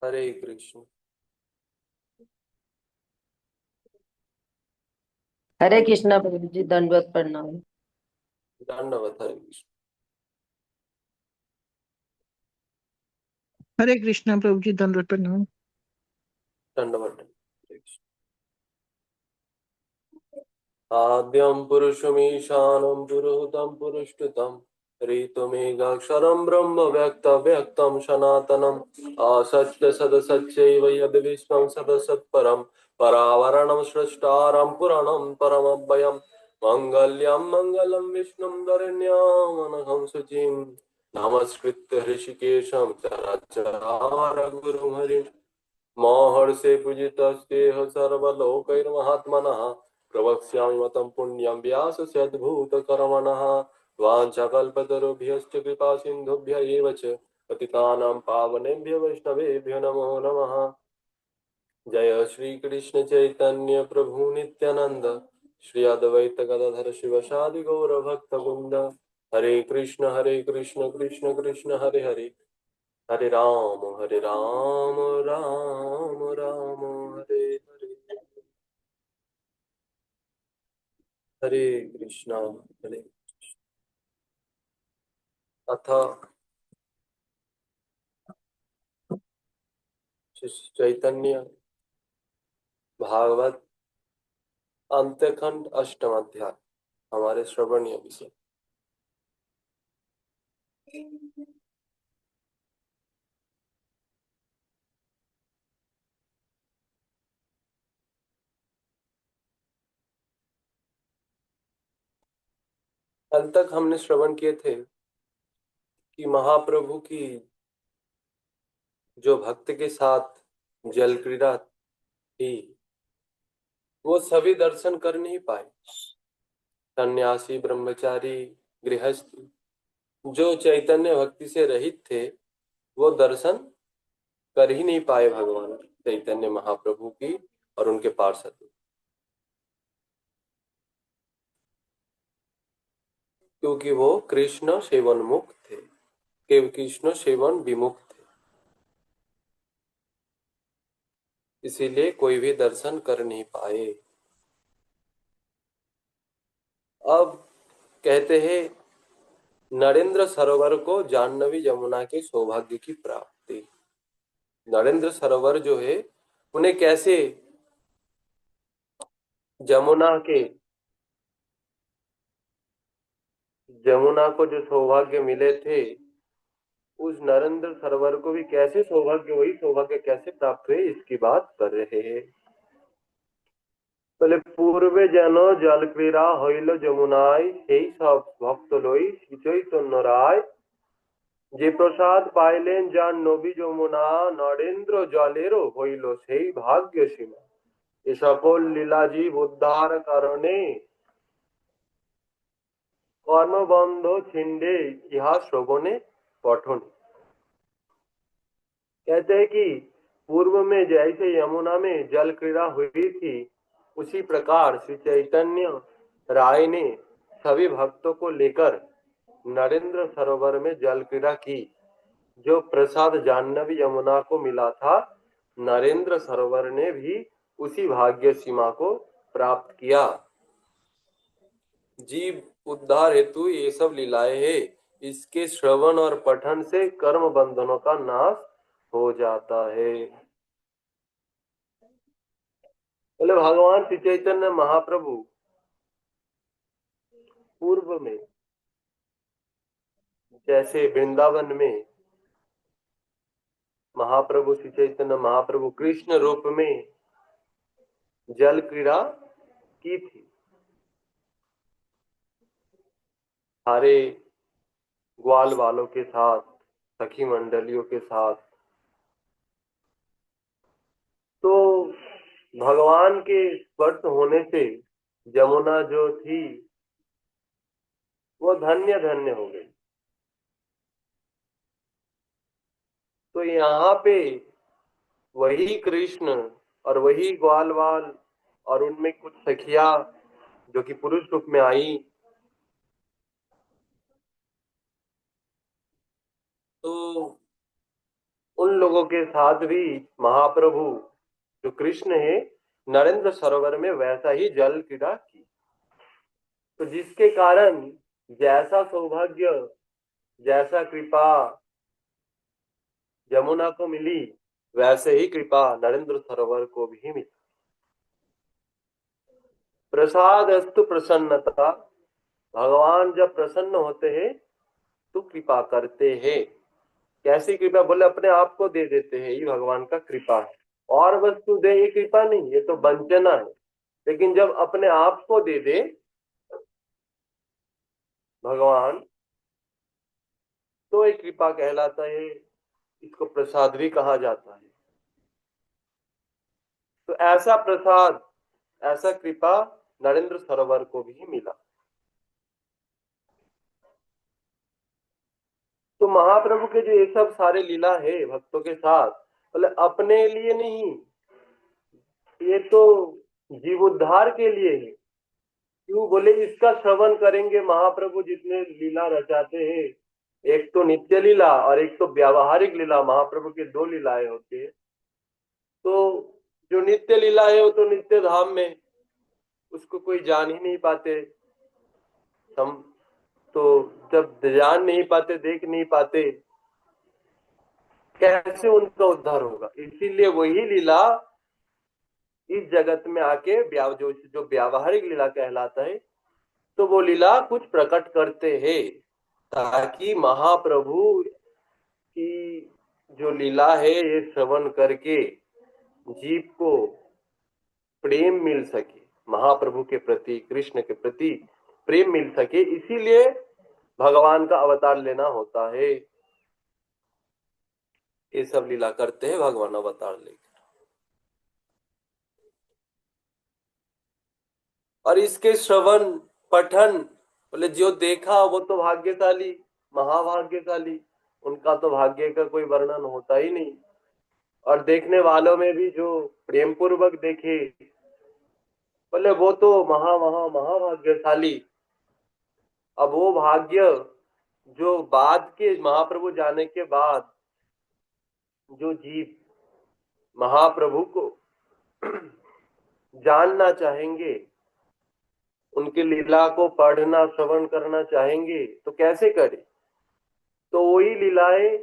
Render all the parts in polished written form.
हरे कृष्ण। हरे कृष्णा प्रभु जी, दंडवत प्रणाम। दंडवत हरे कृष्ण। हरे कृष्णा प्रभु जी, दंडवत प्रणाम। दंडवत हरे कृष्ण। आद्यं पुरुषमीशानं पुरुहूतं पुरुष्टुतं ऋतुमेघाक्षरं ब्रह्म व्यक्तं सनातनम् असत्य सदसच्चैव यद्विश्वं सदसत्परं परावरणं सृष्टारं पुराणं परमव्ययम् मङ्गल्यं मङ्गलं विष्णुं वरण्यामनघं शुचिं नमस्कृत्य ऋषिकेशं चराचरगुरुं हरिं महर्षे पूजितस्तेह सर्वलोकैर्महात्मनः प्रवक्ष्यामि मतं पुण्यं व्यासस्यद्भूतकर्मणः वाञ्छाकल्पतरुभ्यश्च कृपा सिन्धुभ्य एव च पतितानां पावनेभ्यो वैष्णवेभ्यो नमो नमः। जय श्री कृष्ण चैतन्य प्रभु नित्यानंद श्री अद्वैत गदाधर शिवसादि गौर भक्तवृंद। हरे कृष्ण कृष्ण कृष्ण हरे हरे, हरे राम राम राम हरे हरे, हरे कृष्णा हरे। अथ चैतन्य भागवत अंत्यखंड अष्टम अध्याय हमारे श्रवणीय विषय। कल तक हमने श्रवण किए थे कि महाप्रभु की जो भक्त के साथ जल क्रीड़ा थी वो सभी दर्शन कर नहीं पाए। सन्यासी, ब्रह्मचारी, गृहस्थ जो चैतन्य भक्ति से रहित थे वो दर्शन कर ही नहीं पाए भगवान चैतन्य महाप्रभु की और उनके पार्षद, क्योंकि वो कृष्ण सेवन मुक्त थे, केवल कृष्ण सेवन विमुक्त थे, इसीलिए कोई भी दर्शन कर नहीं पाए। अब कहते हैं नरेंद्र सरोवर को जाह्नवी यमुना के सौभाग्य की प्राप्ति। नरेंद्र सरोवर जो है उन्हें कैसे जमुना को जो सौभाग्य मिले थे उस नरेंद्र सरोवर को भी कैसे सौभाग्य, वही सौभाग्य कैसे प्राप्त हुए इसकी बात कर रहे हैं। বলে পূর্বে যেন জল ক্রীড়া হইল যমুনায় সেই সব ভক্ত লই শ্রী চৈতন্য রায় যে প্রসাদ পাইলেন যার নবী যমুনা নরেন্দ্র জলেরও হইল সেই ভাগ্য সীমা এ সকল লীলাজীব উদ্ধার কারণে कर्मबंध छिंडे इहा श्रवणे पठन। कहते हैं कि पूर्व में जैसे यमुना में जल क्रीड़ा हुई थी उसी प्रकार श्री चैतन्य राय ने सभी भक्तों को लेकर नरेंद्र सरोवर में जल क्रीड़ा की। जो प्रसाद जाह्नवी यमुना को मिला था नरेंद्र सरोवर ने भी उसी भाग्य सीमा को प्राप्त किया। जीव उद्धार हेतु ये सब लीलाएं हैं। इसके श्रवण और पठन से कर्म बंधनों का नाश हो जाता है। बोले भगवान श्री चैतन्य महाप्रभु पूर्व में जैसे वृंदावन में महाप्रभु श्री चैतन्य महाप्रभु कृष्ण रूप में जल क्रीड़ा की थी, सारे ग्वाल वालों के साथ, सखी मंडलियों के साथ, तो भगवान के स्पर्श होने से यमुना जो थी वो धन्य धन्य हो गई। तो यहाँ पे वही कृष्ण और वही ग्वालवाल और उनमें कुछ सखिया जो कि पुरुष रूप में आई, तो उन लोगों के साथ भी महाप्रभु जो कृष्ण है नरेंद्र सरोवर में वैसा ही जल क्रीड़ा की। तो जिसके कारण जैसा सौभाग्य, जैसा कृपा यमुना को मिली, वैसे ही कृपा नरेंद्र सरोवर को भी मिली। प्रसाद अस्तु प्रसन्नता, भगवान जब प्रसन्न होते हैं तो कृपा करते हैं। कैसी कृपा? बोले अपने आप को दे देते हैं, ये भगवान का कृपा है। और वस्तु दे ये कृपा नहीं, ये तो वंचना है। लेकिन जब अपने आप को दे दे भगवान तो ये कृपा कहलाता है, इसको प्रसाद भी कहा जाता है। तो ऐसा प्रसाद, ऐसा कृपा नरेंद्र सरोवर को भी मिला। तो महाप्रभु के जो ये सब सारे लीला है भक्तों के साथ, मतलब अपने लिए नहीं, ये तो जीवोद्धार के लिए है। क्यों? बोले इसका श्रवण करेंगे महाप्रभु जितने लीला रचाते हैं, एक तो नित्य लीला और एक तो व्यावहारिक लीला, महाप्रभु के दो लीलाएं होती है। तो जो नित्य लीला है वो तो नित्य धाम में, उसको कोई जान ही नहीं पाते हम। तो जब जान नहीं पाते, देख नहीं पाते, कैसे उनका उद्धार होगा? इसीलिए वही लीला इस जगत में आके जो व्यावहारिक लीला कहलाता है, तो वो लीला कुछ प्रकट करते हैं ताकि महाप्रभु की जो लीला है ये श्रवण करके जीव को प्रेम मिल सके, महाप्रभु के प्रति, कृष्ण के प्रति प्रेम मिल सके। इसीलिए भगवान का अवतार लेना होता है। ये सब लीला करते हैं भगवान अवतार लेकर। और इसके श्रवण पठन, बोले जो देखा वो तो भाग्यशाली, महाभाग्यशाली, उनका तो भाग्य का कोई वर्णन होता ही नहीं। और देखने वालों में भी जो प्रेम पूर्वक देखे, बोले वो तो महाभाग्यशाली। अब वो भाग्य जो बाद के महाप्रभु जाने के बाद जो जीव महाप्रभु को जानना चाहेंगे, उनकी लीला को पढ़ना श्रवण करना चाहेंगे, तो कैसे करें? तो वही लीलाएं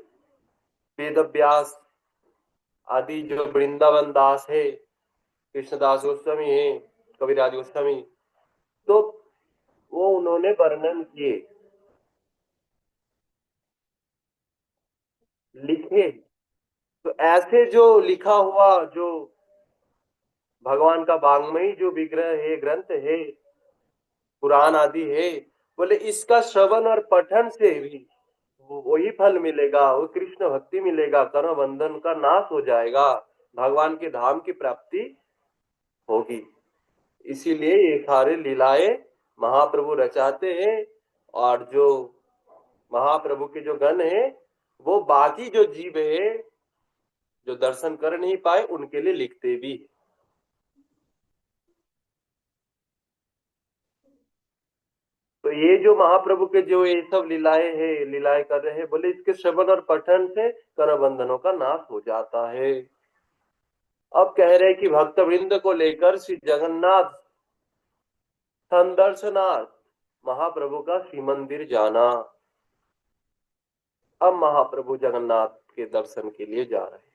वेद व्यास आदि जो वृंदावन दास है, कृष्णदास गोस्वामी है, कविराज गोस्वामी, तो वो उन्होंने वर्णन किए, लिखे। तो ऐसे जो लिखा हुआ जो भगवान का वाङ्मयी जो विग्रह है, ग्रंथ है, पुराण आदि है, बोले इसका श्रवण और पठन से भी वही फल मिलेगा, वो कृष्ण भक्ति मिलेगा, कर्म बंधन का नाश हो जाएगा, भगवान के धाम की प्राप्ति होगी। इसीलिए ये सारे लीलाएं महाप्रभु रचाते हैं। और जो महाप्रभु के जो गण है, वो बाकी जो जीव है जो दर्शन कर नहीं पाए उनके लिए लिखते भी। तो ये जो महाप्रभु के जो ये सब लीलाएं हैं, लीलाएं कर रहे हैं, बोले इसके श्रवण और पठन से कर्म बंधनों का नाश हो जाता है। अब कह रहे कि भक्त वृंद को लेकर श्री जगन्नाथ संदर्शनार्थ महाप्रभु का श्री मंदिर जाना। अब महाप्रभु जगन्नाथ के दर्शन के लिए जा रहे हैं।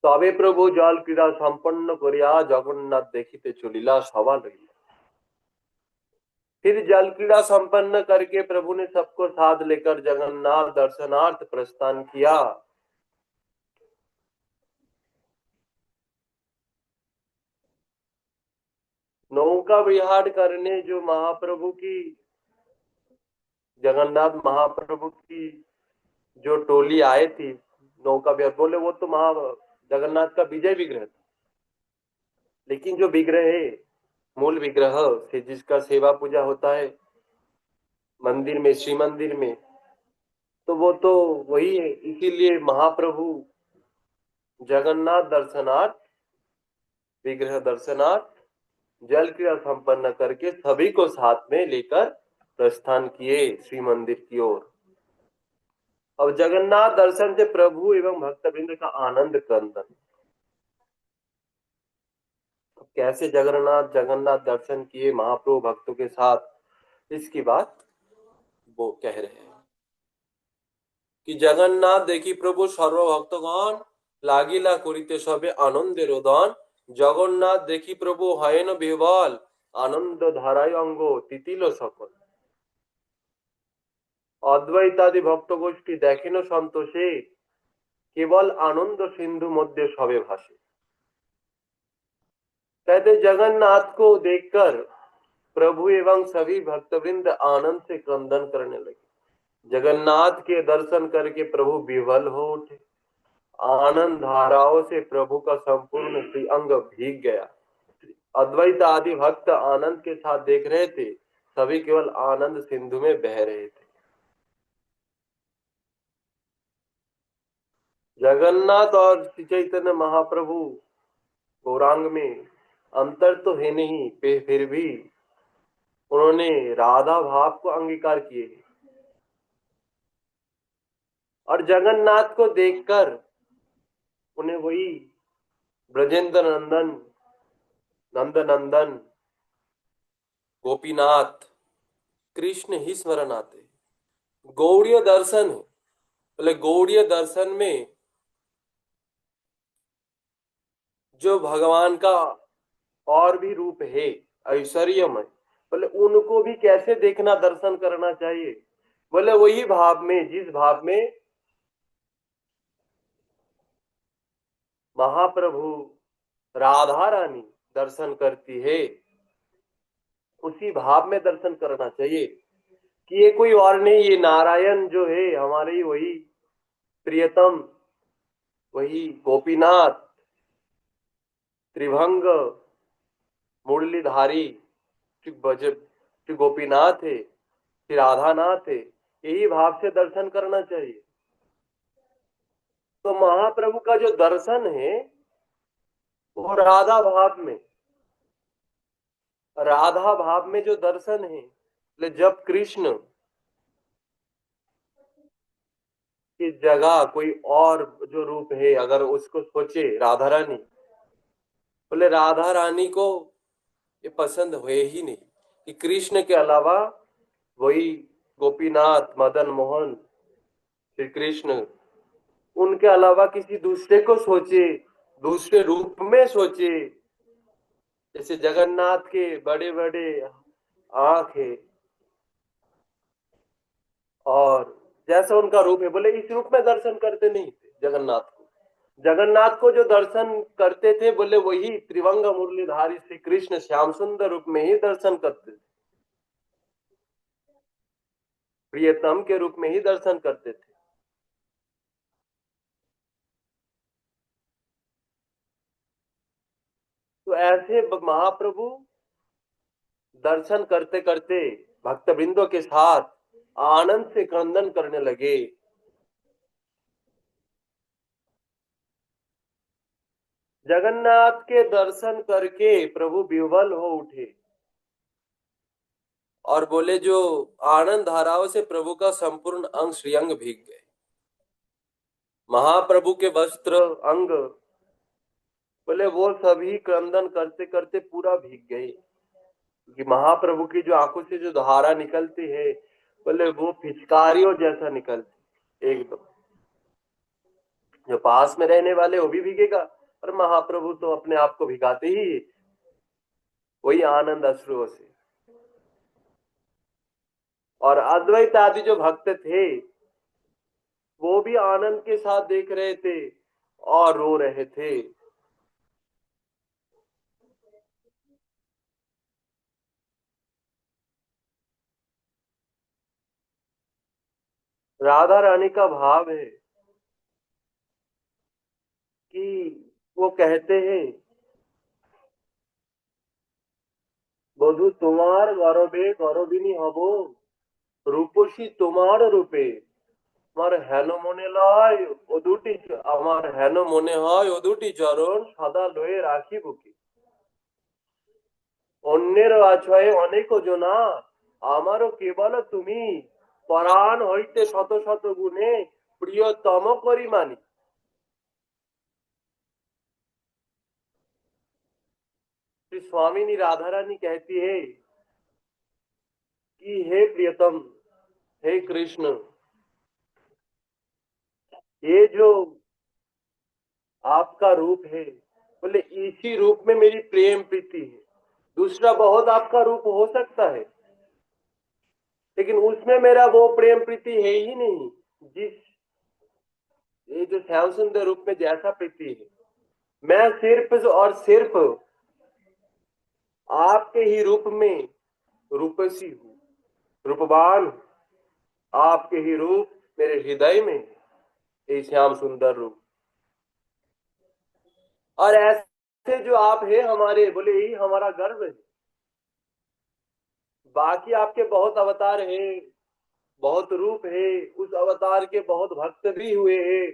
तबे प्रभु जल क्रीड़ा संपन्न करिया जगन्नाथ देखिते चलिला सवाल रही। फिर जल क्रीड़ा संपन्न करके प्रभु ने सबको साथ लेकर जगन्नाथ दर्शनार्थ प्रस्थान किया। नौका विहार करने जो महाप्रभु की, जगन्नाथ महाप्रभु की जो टोली आए थी नौका विहार, बोले वो तो जगन्नाथ का विजय विग्रह था। लेकिन जो विग्रह है, मूल विग्रह से जिसका सेवा पूजा होता है मंदिर में, श्री मंदिर में, तो वो तो वही है। इसीलिए महाप्रभु जगन्नाथ दर्शनार्थ, विग्रह दर्शनार्थ जल क्रिया संपन्न करके सभी को साथ में लेकर प्रस्थान किए श्री मंदिर की ओर। अब जगन्नाथ दर्शन से प्रभु एवं भक्तवृंद का आनंद क्रंदन। कैसे जगन्नाथ जगन्नाथ दर्शन किए महाप्रभु भक्तों के साथ, इसकी बात वो कह रहे हैं कि जगन्नाथ देखी प्रभु सर्वभक्तगण লাগিলা করিতে সবে আনন্দের উদন, জগন্নাথ দেখি প্রভু হয়েন বিহ্বল, আনন্দ ধারায় অঙ্গ তিতিল সকল। অদ্বৈতাদি ভক্ত গোষ্ঠী দেখেন সন্তোষে, কেবল আনন্দ सिंधु মধ্যে সবে ভাসে। कहते जगन्नाथ को देखकर प्रभु एवं सभी भक्तवृंद आनंद से क्रंदन करने लगे। जगन्नाथ के दर्शन करके प्रभु विह्वल हो उठे। आनंद धाराओं से प्रभु का संपूर्ण श्री अंग भीग गया। अद्वैत आदि भक्त आनंद के साथ देख रहे थे, सभी केवल आनंद सिंधु में बह रहे थे। जगन्नाथ और श्री चैतन्य महाप्रभु गौरांग में अंतर तो है नहीं, फिर भी उन्होंने राधा भाव को अंगीकार किए और जगन्नाथ को देखकर उन्हें वही ब्रजेंद्र नंदन नंद नंदन गोपीनाथ कृष्ण ही स्मरण आते। गौड़ीय दर्शन है, बोले गौड़ीय दर्शन में जो भगवान का और भी रूप है ऐश्वर्यमय, बोले उनको भी कैसे देखना दर्शन करना चाहिए। बोले वही भाव में, जिस भाव में महाप्रभु राधा रानी दर्शन करती है, उसी भाव में दर्शन करना चाहिए कि ये कोई और नहीं, ये नारायण जो है हमारे वही प्रियतम, वही गोपीनाथ त्रिभंग मुरलीधारी श्री गोपीनाथ है, श्री राधानाथ है, यही भाव से दर्शन करना चाहिए। तो महाप्रभु का जो दर्शन है वो राधा भाव में, राधा भाव में जो दर्शन है, जब कृष्ण की जगह कोई और जो रूप है अगर उसको सोचे राधा रानी, बोले राधा रानी को ये पसंद हुए ही नहीं कि कृष्ण के अलावा वही गोपीनाथ मदन मोहन श्री कृष्ण, उनके अलावा किसी दूसरे को सोचे, दूसरे रूप में सोचे। जैसे जगन्नाथ के बड़े बड़े आंख है और जैसा उनका रूप है, बोले इस रूप में दर्शन करते नहीं थे जगन्नाथ को। जगन्नाथ को जो दर्शन करते थे, बोले वही त्रिभंग मुरलीधारी श्री कृष्ण श्याम सुंदर रूप में ही दर्शन करते थे, प्रियतम के रूप में ही दर्शन करते थे। तो ऐसे महाप्रभु दर्शन करते करते भक्तवृंदों के साथ आनंद से क्रंदन करने लगे। जगन्नाथ के दर्शन करके प्रभु विह्वल हो उठे और बोले जो आनंद धाराओं से प्रभु का संपूर्ण अंग श्रीअंग भीग गए। महाप्रभु के वस्त्र अंग, बोले वो सभी क्रंदन करते करते पूरा भीग गए, क्योंकि महाप्रभु की जो आंखों से जो धारा निकलती है, बोले वो पिचकारियों जैसा निकलती एकदम। जो पास में रहने वाले वो भी भीगेगा, और महाप्रभु तो अपने आप को भिगाते ही वही आनंद अश्रुओं से। और अद्वैत आदि जो भक्त थे वो भी आनंद के साथ देख रहे थे और रो रहे थे। राधा रानी का भाव है कि वो कहते हैं, बधु तुम्हार गौरवे गौरविनी हबो, रूपसी तुम्हार रूपे আমার হেন মনে লয় ও দুটি, আমার হেন মনে হয় ও দুটি চরণ সদা লয়ে রাখি বুকে। অন্যের আছয়ে অনেক জনা, আমারও কেবল তুমি, পরাণ হইতে শত শত গুণে प्रियतम करी मानी। श्री स्वामिनी राधा रानी कहती है कि हे प्रियतम, हे कृष्ण, ये जो आपका रूप है, बोले इसी रूप में मेरी प्रेम प्रीति है। दूसरा बहुत आपका रूप हो सकता है, लेकिन उसमें मेरा वो प्रेम प्रीति है ही नहीं जिस ये जो श्याम सुंदर रूप में जैसा प्रीति है। मैं सिर्फ और सिर्फ आपके ही रूप में रूपसी हूँ, रूपवान हूँ। आपके ही रूप मेरे हृदय में, ये श्याम सुंदर रूप। और ऐसे जो आप है हमारे, बोले यही हमारा गर्व है। बाकी आपके बहुत अवतार है, बहुत रूप है, उस अवतार के बहुत भक्त भी हुए हैं,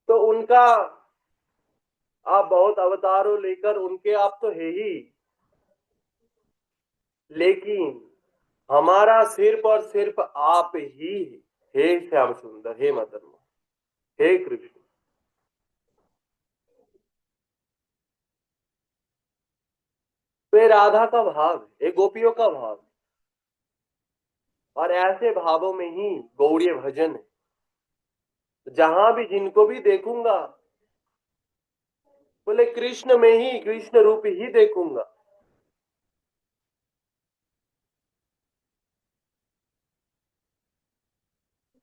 तो उनका आप बहुत अवतारों लेकर उनके आप तो है ही, लेकिन हमारा सिर्फ और सिर्फ आप ही है। हे श्याम सुंदर, हे मदन मोहन, हे कृष्ण। तो ये राधा का भाव है, ये गोपियों का भाव है, और ऐसे भावों में ही गौड़ीय भजन है। जहां भी जिनको भी देखूंगा, बोले कृष्ण में ही, कृष्ण रूप ही देखूंगा।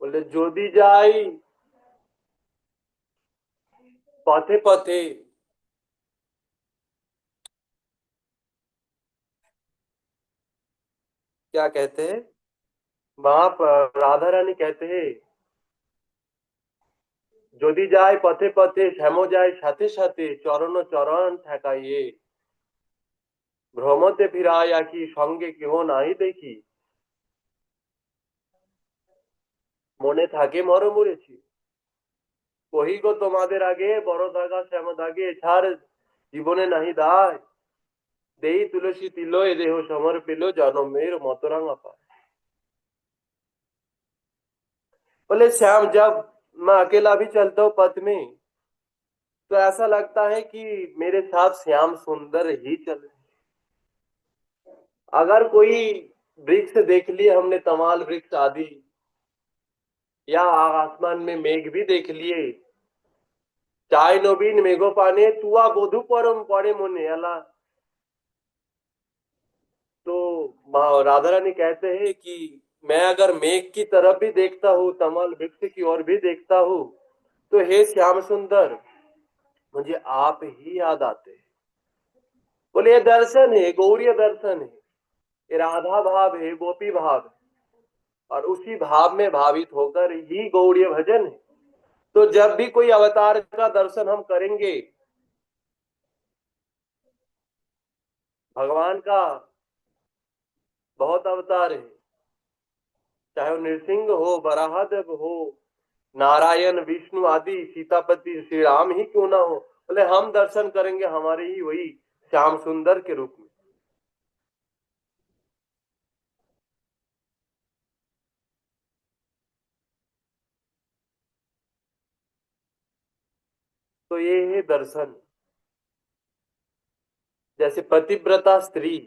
बोले जोदी जाई पथे पथे, क्या कहते हैं वहां पर राधा रानी कहते हैं, যদি যায় পথে পথে শ্যামো যায় সাথে সাথে চরণ চরণ ঠেকাইয়ে, ভ্রমতে ফিরায় আকি সঙ্গে কেহ নাই দেখি, মনে থাকে মর মরেছি, কহি গো তোমাদের আগে বড় দাগা শ্যাম দাগে ছাড় জীবনে নাহি দায়, দেই তুলসী তিল এ দেহ সমর পেল জনমের মতরাঙা পায়। बोले श्याम, जब मैं अकेला भी चलता हूँ पथ में, तो ऐसा लगता है कि मेरे साथ श्याम सुंदर ही चल रहे। अगर कोई वृक्ष देख लिए हमने, तमाल वृक्ष आदि, या आसमान में मेघ भी देख लिए, चाय नवीन मेघो पाने तुआ बोधु परम पड़े मोने अला, तो राधा रानी कहते हैं कि मैं अगर मेघ की तरफ भी देखता हूँ, तमाल वृक्ष की ओर भी देखता हूँ, तो हे श्याम सुंदर, मुझे आप ही याद आते हैं। बोले ये दर्शन है, गौड़ीय दर्शन है, ये राधा भाव है, गोपी भाव है, और उसी भाव में भावित होकर ही गौड़ीय भजन है। तो जब भी कोई अवतार का दर्शन हम करेंगे, भगवान का बहुत अवतार है, चाहे वो नृसिंह हो, वराहदेव हो, नारायण, विष्णु आदि, सीतापति श्री राम ही क्यों ना हो, बोले हम दर्शन करेंगे हमारे ही वही श्याम सुंदर के रूप में। तो ये है दर्शन। जैसे पतिव्रता स्त्री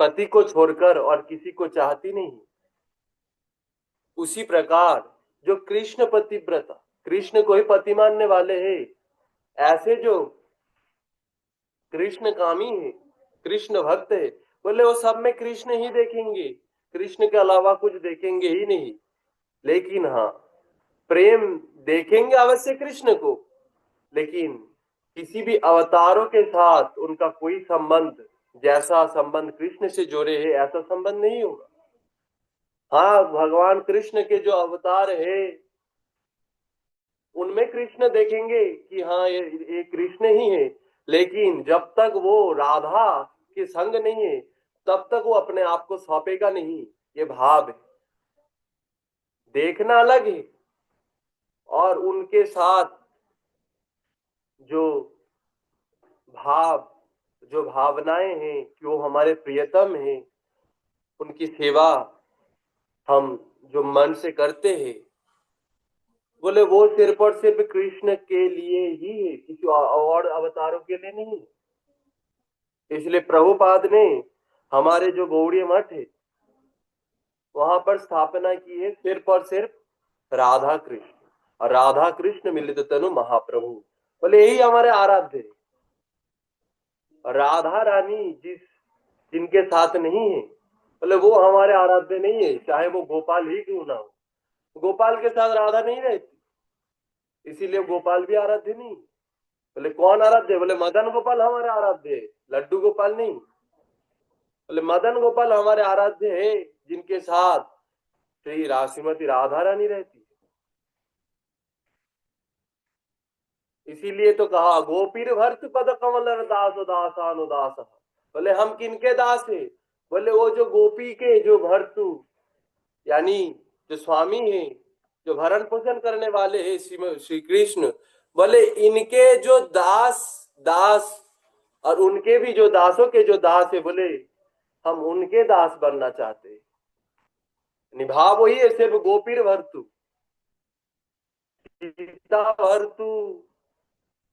पति को छोड़कर और किसी को चाहती नहीं, उसी प्रकार जो कृष्ण पतिव्रता, कृष्ण को ही पति मानने वाले हैं, ऐसे जो कृष्ण कामी है, कृष्ण भक्त है, बोले वो सब में कृष्ण ही देखेंगे, कृष्ण के अलावा कुछ देखेंगे ही नहीं। लेकिन हाँ, प्रेम देखेंगे अवश्य कृष्ण को, लेकिन किसी भी अवतारों के साथ उनका कोई संबंध, जैसा संबंध कृष्ण से जोड़े है ऐसा संबंध नहीं होगा। हाँ, भगवान कृष्ण के जो अवतार है उनमें कृष्ण देखेंगे कि हाँ ये कृष्ण ही है, लेकिन जब तक वो राधा के संग नहीं है तब तक वो अपने आप को सौंपेगा नहीं। ये भाव है, देखना अलग है, और उनके साथ जो भाव, जो भावनाएं हैं कि वो हमारे प्रियतम हैं, उनकी सेवा हम जो मन से करते हैं, बोले वो सिर्फ और सिर्फ कृष्ण के लिए ही है, किसी और अवतारों के लिए नहीं। इसलिए प्रभुपाद ने हमारे जो गौड़ीय मठ है वहां पर स्थापना की है सिर्फ और सिर्फ राधा कृष्ण, और राधा कृष्ण मिलित तनु महाप्रभु। बोले यही हमारे आराध्य है। राधा रानी जिनके साथ नहीं है, बोले वो हमारे आराध्य नहीं है, चाहे वो गोपाल ही क्यों ना हो। गोपाल के साथ राधा नहीं रहती, इसीलिए गोपाल भी आराध्य नहीं। बोले कौन आराध्य है? बोले मदन गोपाल हमारे आराध्य है, लड्डू गोपाल नहीं। बोले मदन गोपाल हमारे आराध्य है जिनके साथ श्री श्रीमती राधा रानी रहती। इसीलिए तो कहा गोपीर भर्त पद कमल दास दासानुदास। बोले हम किनके दास है? बोले वो जो गोपी के जो भर्तु यानी जो स्वामी है, जो भरण पोषण करने वाले हैं श्री कृष्ण, बोले इनके जो दास दास और उनके भी जो दासों के जो दास है, बोले हम उनके दास बनना चाहते हैं। निभाव वही है, सिर्फ गोपीर भर्तु, सीता भर्तु,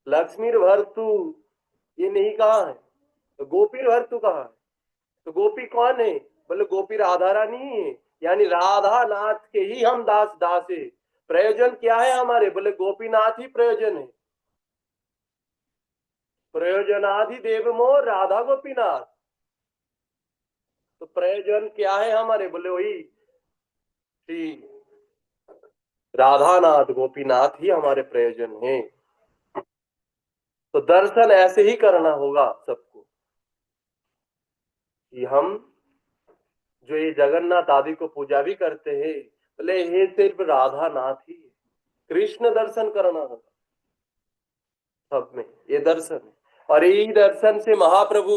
लक्ष्मीर भर्तु, ये नहीं कहा है। तो गोपीर भर्तु कहा है? तो गोपी कौन है? बोले गोपी राधा रानी ही है, यानी राधा नाथ के ही हम दास दास है। प्रयोजन क्या है हमारे? बोले गोपीनाथ ही प्रयोजन है। प्रयोजनाधि देव मोर राधा गोपीनाथ। तो प्रयोजन क्या है हमारे? बोले वही श्री राधानाथ गोपीनाथ ही हमारे प्रयोजन है। तो दर्शन ऐसे ही करना होगा सबको कि हम जो ये जगन्नाथ आदि को पूजा भी करते हैं, बोले ये सिर्फ राधा नाथ ही है। कृष्ण दर्शन करना होगा सब में, ये दर्शन है। और यही दर्शन से महाप्रभु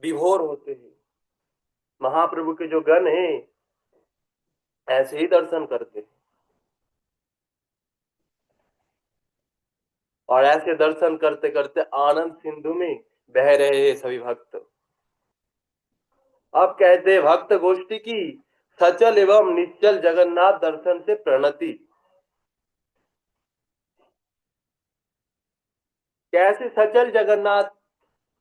विभोर होते हैं। महाप्रभु के जो गण हैं ऐसे ही दर्शन करते हैं, और ऐसे दर्शन करते करते आनंद सिंधु में बह रहे हैं सभी भक्त। अब कहते भक्त गोष्ठी की सचल एवं निश्चल जगन्नाथ दर्शन से प्रणति। कैसे सचल जगन्नाथ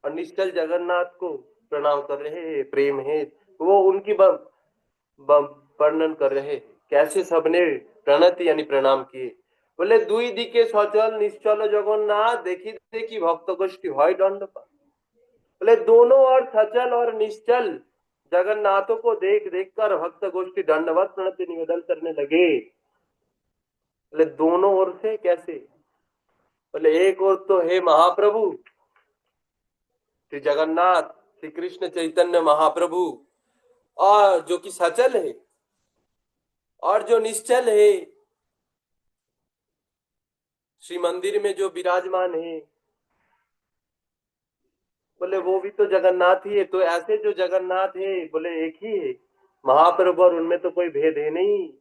और निश्चल जगन्नाथ को प्रणाम कर रहे हैं, प्रेम है वो उनकी वर्णन कर रहे हैं। कैसे सबने प्रणति यानी प्रणाम किए। बोले दुई दिके सचल निश्चल जगन्नाथ देखी देखी भक्त गोष्ठी হয় दंड। बोले दोनों और सचल और निश्चल जगन्नाथों को देख देख कर भक्त गोष्ठी दंडवत प्रणति निवेदन करने लगे। बोले दोनों ओर से कैसे? बोले एक ओर तो हे महाप्रभु श्री जगन्नाथ श्री कृष्ण चैतन्य महाप्रभु, और जो कि सचल है, और जो निश्चल है श्री मंदिर में जो विराजमान है, बोले वो भी तो जगन्नाथ ही है। तो ऐसे जो जगन्नाथ है बोले एक ही है महाप्रभु, और उनमें तो कोई भेद है नहीं।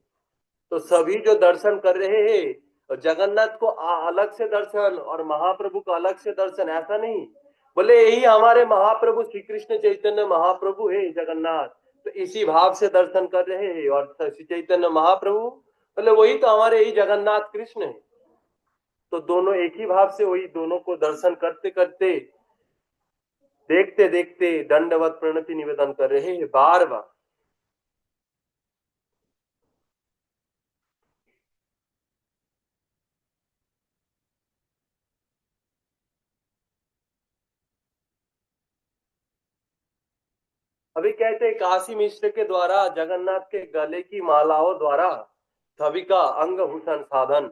तो सभी जो दर्शन कर रहे हैं, और जगन्नाथ को अलग से दर्शन और महाप्रभु को अलग से दर्शन, ऐसा नहीं। बोले यही हमारे महाप्रभु श्री कृष्ण चैतन्य महाप्रभु है जगन्नाथ, तो इसी भाव से दर्शन कर रहे हैं। और श्री चैतन्य महाप्रभु बोले वही तो हमारे यही जगन्नाथ कृष्ण है। तो दोनों एक ही भाव से वही दोनों को दर्शन करते करते देखते देखते दंडवत प्रणति निवेदन कर रहे हैं बार बार। अभी कहते हैं काशी मिश्र के द्वारा जगन्नाथ के गले की मालाओं द्वारा सभी का अंग भूषण साधन।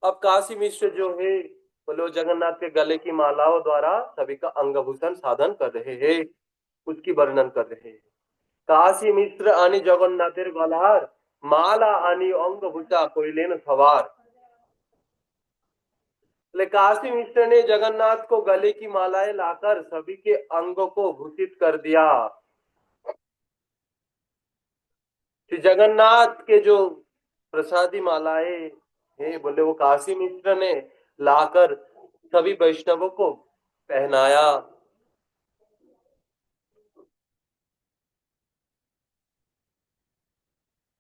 अब काशी मिश्र जो है बोलो जगन्नाथ के गले की मालाओं द्वारा सभी का अंग भूषण साधन कर रहे हैं, उसकी वर्णन कर रहे हैं। काशी मिश्र आनी जगन्नाथेर गलार माला आनी अंग भूषा कोइलेन सवार। काशी मिश्र ने जगन्नाथ को गले की मालाएं लाकर सभी के अंगों को भूषित कर दिया। श्री जगन्नाथ के जो प्रसादी मालाएं हैं बोले वो काशी मिश्र ने लाकर सभी वैष्णवों को पहनाया।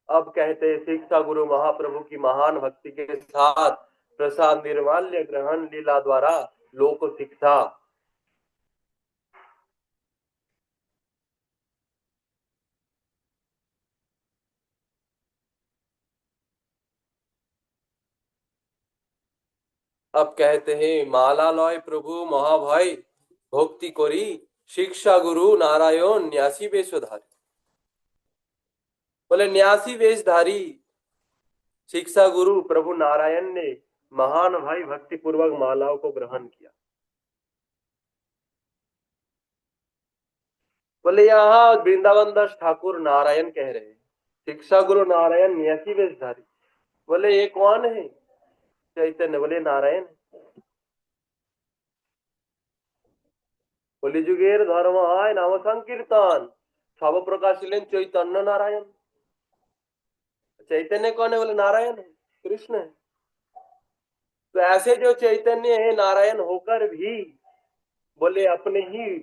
अब कहते शिक्षा गुरु महाप्रभु की महान भक्ति के साथ प्रसाद निर्माल्य ग्रहण लीला द्वारा लोक शिक्षा। अब कहते हैं माला लय प्रभु महाभय भक्ति करी शिक्षा गुरु नारायण न्यासी वेशधारी। बोले न्यासी वेशधारी शिक्षा गुरु प्रभु नारायण ने महान भाई भक्ति पूर्वक मालाओं को ग्रहण किया। बोले यहाँ वृंदावन दास ठाकुर नारायण कह रहे हैं, शिक्षा गुरु नारायण न्यासी वेशधारी। बोले ये कौन है? चैतन्य। बोले नारायण। कलिजुगेर धर्म है नाम संकीर्तन सब प्रकाशिलें चैतन्य नारायण। चैतन्य कौन है? बोले नारायण है, कृष्ण है। तो ऐसे जो चैतन्य है नारायण होकर भी बोले अपने ही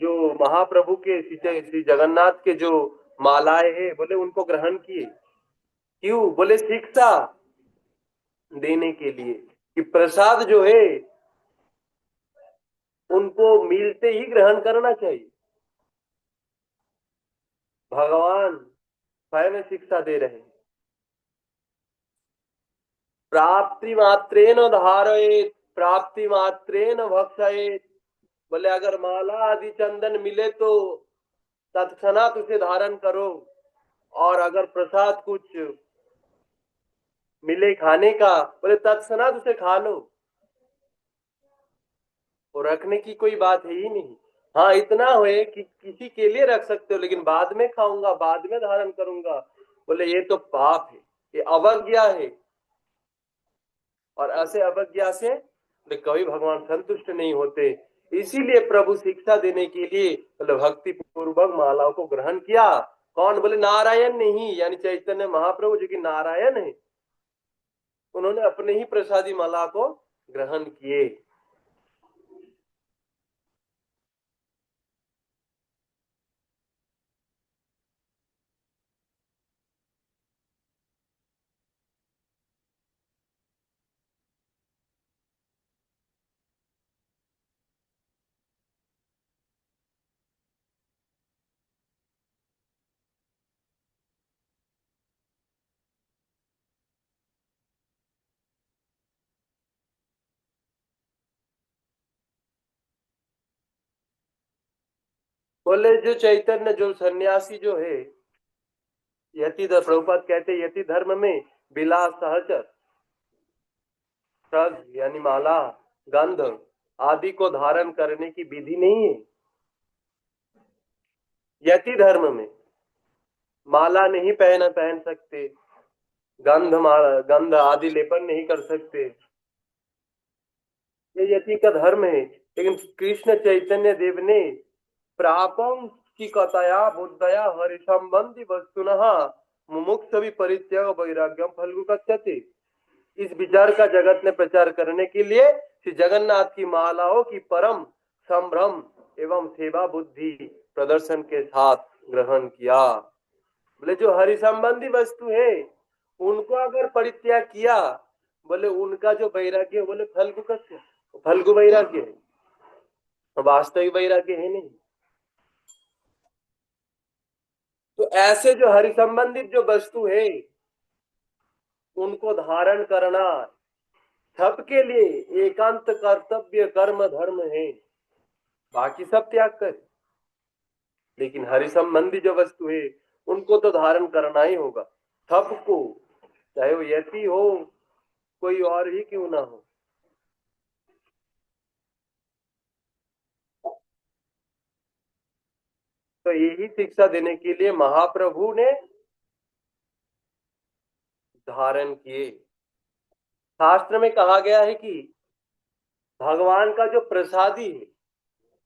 जो महाप्रभु के श्री जगन्नाथ के जो मालाएं हैं बोले उनको ग्रहण किए। क्यों? बोले शिक्षा देने के लिए कि प्रसाद जो है उनको मिलते ही ग्रहण करना चाहिए। भगवान स्वयं शिक्षा दे रहे हैं। प्राप्ति मात्रेन धारयेत प्राप्ति मात्रेन भक्षयेत। बोले अगर माला आदि चंदन मिले तो तत्क्षणात उसे धारण करो, और अगर प्रसाद कुछ मिले खाने का बोले तत्क्षणात उसे खा लो। और रखने की कोई बात है ही नहीं। हाँ इतना है कि किसी के लिए रख सकते हो, लेकिन बाद में खाऊंगा बाद में धारण करूंगा बोले ये तो पाप है, ये अवज्ञा है। और ऐसे अवज्ञा से कभी भगवान संतुष्ट नहीं होते। इसीलिए प्रभु शिक्षा देने के लिए बोले भक्ति पूर्वक मालाओं को ग्रहण किया। कौन? बोले नारायण नहीं, यानी चैतन्य महाप्रभु जो कि नारायण है, उन्होंने अपने ही प्रसादी माला को ग्रहण किए। बोले जो चैतन्य जो सन्यासी जो है यति प्रभुपाद कहते यति धर्म में विलास सहचर सग यानी माला गंध आदि को धारण करने की विधि नहीं है। यति धर्म में माला नहीं पहन सकते, गंध आदि लेपन नहीं कर सकते, ये यति का धर्म है। लेकिन कृष्ण चैतन्य देव ने प्रापम की कथया बुद्धया हरि संबंधी वस्तुनः मुमुक्ष भी परित्याग वैराग्यम फल्गु कथ्यते। इस विचार का जगत ने प्रचार करने के लिए श्री जगन्नाथ की मालाओं की परम संभ्रम एवं सेवा बुद्धि प्रदर्शन के साथ ग्रहण किया। बोले जो हरि संबंधी वस्तु है उनको अगर परित्याग किया बोले उनका जो वैराग्य है बोले फल्गु कथ्य फल्गु वैराग्य है, वास्तविक वैराग्य है नहीं। तो ऐसे जो हरि संबंधित जो वस्तु है उनको धारण करना सबके लिए एकांत कर्तव्य कर्म धर्म है, बाकी सब त्याग कर। लेकिन हरि संबंधी जो वस्तु है उनको तो धारण करना ही होगा सबको, चाहे वो यति हो कोई और ही क्यों ना हो। तो यही शिक्षा देने के लिए महाप्रभु ने धारण किए। शास्त्र में कहा गया है कि भगवान का जो प्रसादी है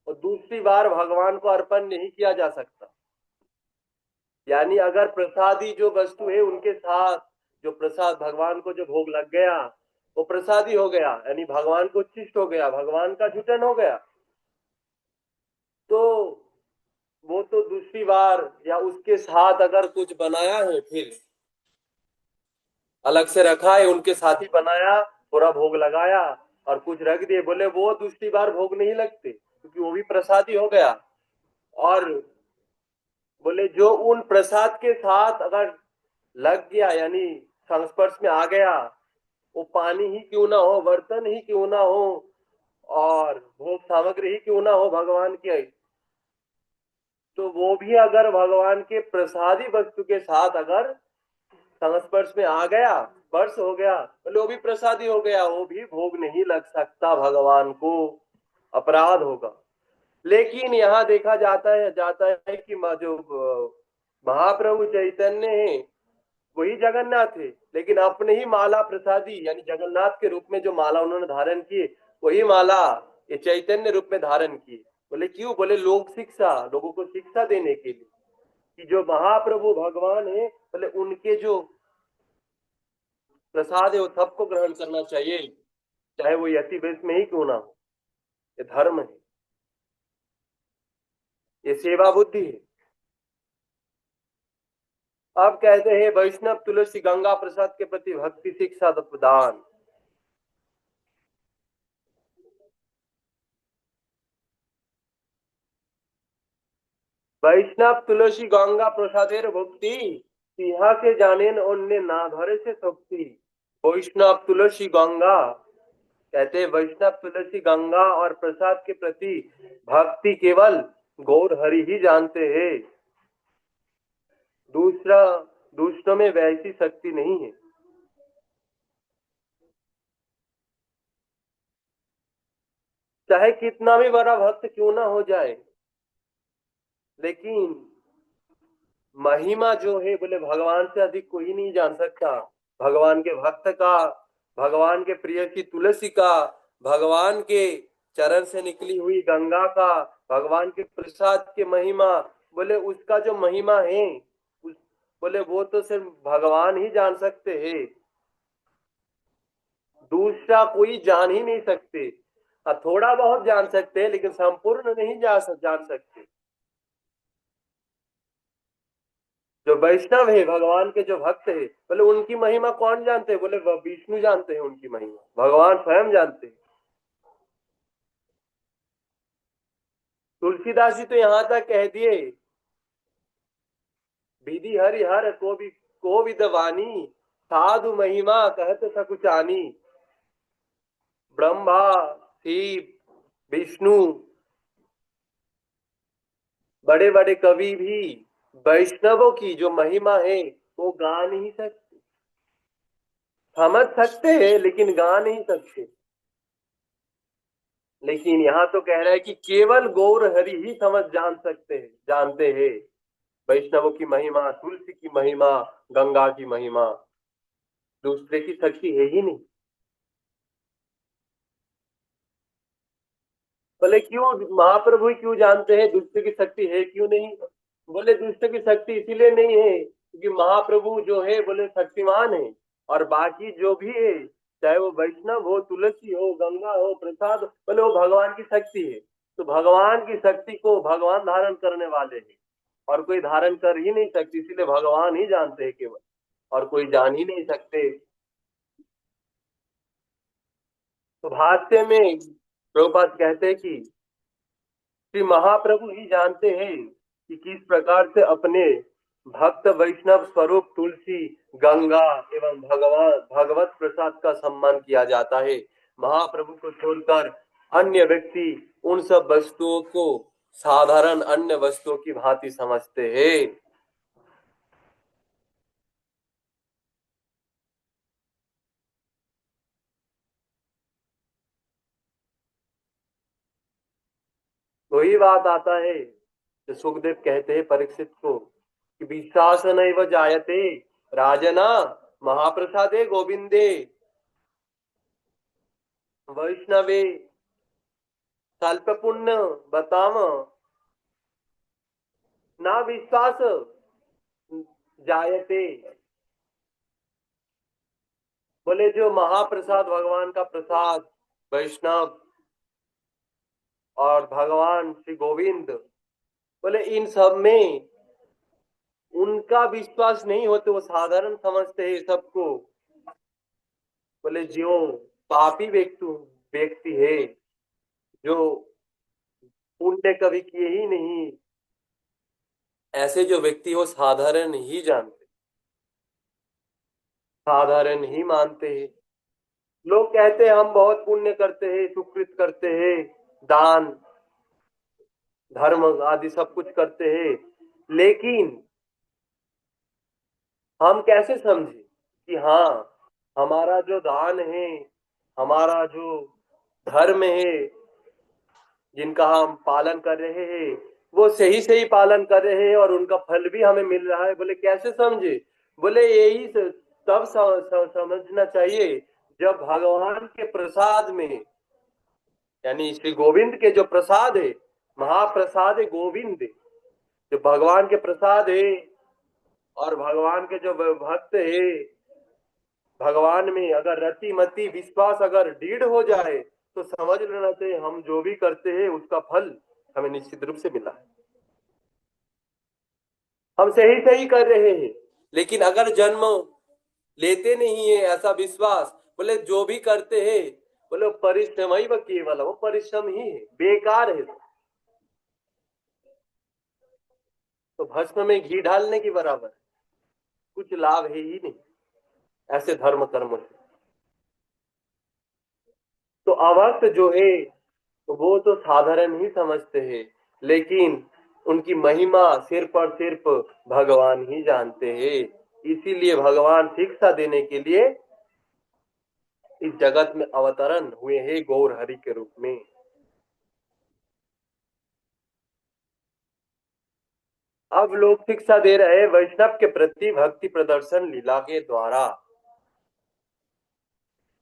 वो दूसरी बार भगवान को अर्पण नहीं किया जा सकता। यानी अगर प्रसादी जो वस्तु है उनके साथ जो प्रसाद भगवान को जो भोग लग गया वो प्रसादी हो गया, यानी भगवान को उच्छिष्ट हो गया, भगवान का झूठन हो गया, तो वो तो दूसरी बार या उसके साथ अगर कुछ बनाया है, फिर अलग से रखा है, उनके साथ ही बनाया, थोड़ा भोग लगाया और कुछ रख दिए, बोले वो दूसरी बार भोग नहीं लगते, क्योंकि वो भी प्रसादी हो गया। और बोले जो उन प्रसाद के साथ अगर लग गया, यानी संस्पर्श में आ गया, वो पानी ही क्यों ना हो, बर्तन ही क्यों ना हो, और भोग सामग्री ही क्यों ना हो भगवान की, तो वो भी अगर भगवान के प्रसादी वस्तु के साथ अगर संस्पर्श में आ गया, स्पर्श हो गया, बोले वो भी प्रसादी हो गया, वो भी भोग नहीं लग सकता, भगवान को अपराध होगा। लेकिन यहाँ देखा जाता है कि जो महाप्रभु चैतन्य है वही जगन्नाथ है, लेकिन अपने ही माला प्रसादी यानी जगन्नाथ के रूप में जो माला उन्होंने धारण किए, वही माला ये चैतन्य रूप में धारण किए। बोले क्यों? बोले लोग शिक्षा, लोगों को शिक्षा देने के लिए कि जो महाप्रभु भगवान है, बोले उनके जो प्रसाद है वो सबको ग्रहण करना चाहिए, चाहे वो यति वेश में ही क्यों ना हो। ये धर्म है, ये सेवा बुद्धि है। अब कहते हैं वैष्णव तुलसी गंगा प्रसाद के प्रति भक्ति शिक्षा प्रदान। वैष्णव तुलसी गंगा प्रसादेर भक्ति सिंहा के जानेन अन्य ना धरे से शक्ति। वैष्णव तुलसी गंगा, कहते हैं वैष्णव तुलसी गंगा और प्रसाद के प्रति भक्ति केवल गौर हरि ही जानते हैं, दूसरा दूसरों में वैसी शक्ति नहीं है। चाहे कितना भी बड़ा भक्त क्यों ना हो जाए, लेकिन महिमा जो है, बोले भगवान से अधिक कोई नहीं जान सकता। भगवान के भक्त का, भगवान के प्रिय की तुलसी का, भगवान के चरण से निकली हुई गंगा का, भगवान के प्रसाद के महिमा, बोले उसका जो महिमा है बोले वो तो सिर्फ भगवान ही जान सकते हैं, दूसरा कोई जान ही नहीं सकते। थोड़ा बहुत जान सकते हैं, लेकिन संपूर्ण नहीं जान सकते। जो वैष्णव है, भगवान के जो भक्त है, बोले उनकी महिमा कौन जानते हैं? बोले विष्णु जानते हैं उनकी महिमा, भगवान स्वयं जानते हैं। तुलसीदास जी तो यहाँ तक कह दिए, विधि हरि हर को विदवानी, साधु महिमा कहत सकुचानी। ब्रह्मा, शिव, विष्णु, बड़े बड़े कवि भी वैष्णवों की जो महिमा है वो गा नहीं सकते, समझ सकते हैं लेकिन गा नहीं सकते। लेकिन यहाँ तो कह रहा है कि केवल गौर हरि ही समझ जान सकते हैं, जानते हैं वैष्णवों की महिमा, तुलसी की महिमा, गंगा की महिमा, दूसरे की शक्ति है ही नहीं। बोले क्यों महाप्रभु ही क्यों जानते हैं, दूसरे की शक्ति है क्यों नहीं? बोले दूसरे की शक्ति इसीलिए नहीं है क्योंकि महाप्रभु जो है बोले शक्तिमान है, और बाकी जो भी है, चाहे वो वैष्णव हो, तुलसी हो, गंगा हो, प्रसाद, बोले वो भगवान की शक्ति है। तो भगवान की शक्ति को भगवान धारण करने वाले हैं, और कोई धारण कर ही नहीं सकती, इसीलिए भगवान ही जानते हैं केवल, और कोई जान ही नहीं सकते। तो भाष्य में प्रभुपाद कहते हैं कि श्री महाप्रभु ही जानते हैं कि किस प्रकार से अपने भक्त वैष्णव स्वरूप तुलसी, गंगा एवं भगवान भगवत प्रसाद का सम्मान किया जाता है। महाप्रभु को छोड़कर अन्य व्यक्ति उन सब वस्तुओं को साधारण अन्य वस्तुओं की भांति समझते हैं। वही बात आता है जो सुखदेव कहते हैं परीक्षित को कि विश्वास नैव जायते राजना महाप्रसादे गोविंदे वैष्णवे कल्प पुण्य बताम ना विश्वास जायते। बोले जो महाप्रसाद भगवान का प्रसाद, वैष्णव और भगवान श्री गोविंद, बोले इन सब में उनका विश्वास नहीं होते, वो साधारण समझते हैं सबको। बोले जो पापी व्यक्ति है, जो पुण्य कभी किए ही नहीं, ऐसे जो व्यक्ति वो साधारण ही जानते, साधारण ही मानते हैं। लोग कहते हैं हम बहुत पुण्य करते हैं, सुकृत करते हैं, दान धर्म आदि सब कुछ करते हैं, लेकिन हम कैसे समझे कि हाँ हमारा जो दान है, हमारा जो धर्म है, जिनका हम पालन कर रहे हैं, वो सही सही पालन कर रहे हैं और उनका फल भी हमें मिल रहा है। बोले कैसे समझे? बोले यही तब समझना चाहिए जब भगवान के प्रसाद में, यानी श्री गोविंद के जो प्रसाद है, महाप्रसाद है गोविंद, जो भगवान के प्रसाद है, और भगवान के जो भक्त है, भगवान में अगर रति मति विश्वास अगर दृढ़ हो जाए तो समझ लेना चाहिए हम जो भी करते हैं उसका फल हमें निश्चित रूप से मिला है। हम सही सही कर रहे हैं, लेकिन अगर जन्म लेते नहीं है ऐसा विश्वास, बोले जो भी करते हैं, बोले परिश्रम ही वो केवल, वो परिश्रम ही है, बेकार है। तो भस्म में घी डालने के बराबर, कुछ लाभ है ही नहीं ऐसे धर्म कर्म से। तो अभक्त जो है वो तो साधारण ही समझते हैं, लेकिन उनकी महिमा सिर्फ और सिर्फ भगवान ही जानते हैं। इसीलिए भगवान शिक्षा देने के लिए इस जगत में अवतरण हुए हैं गौर हरि के रूप में। अब लोग शिक्षा दे रहे हैं वैष्णव के प्रति भक्ति प्रदर्शन लीला के द्वारा।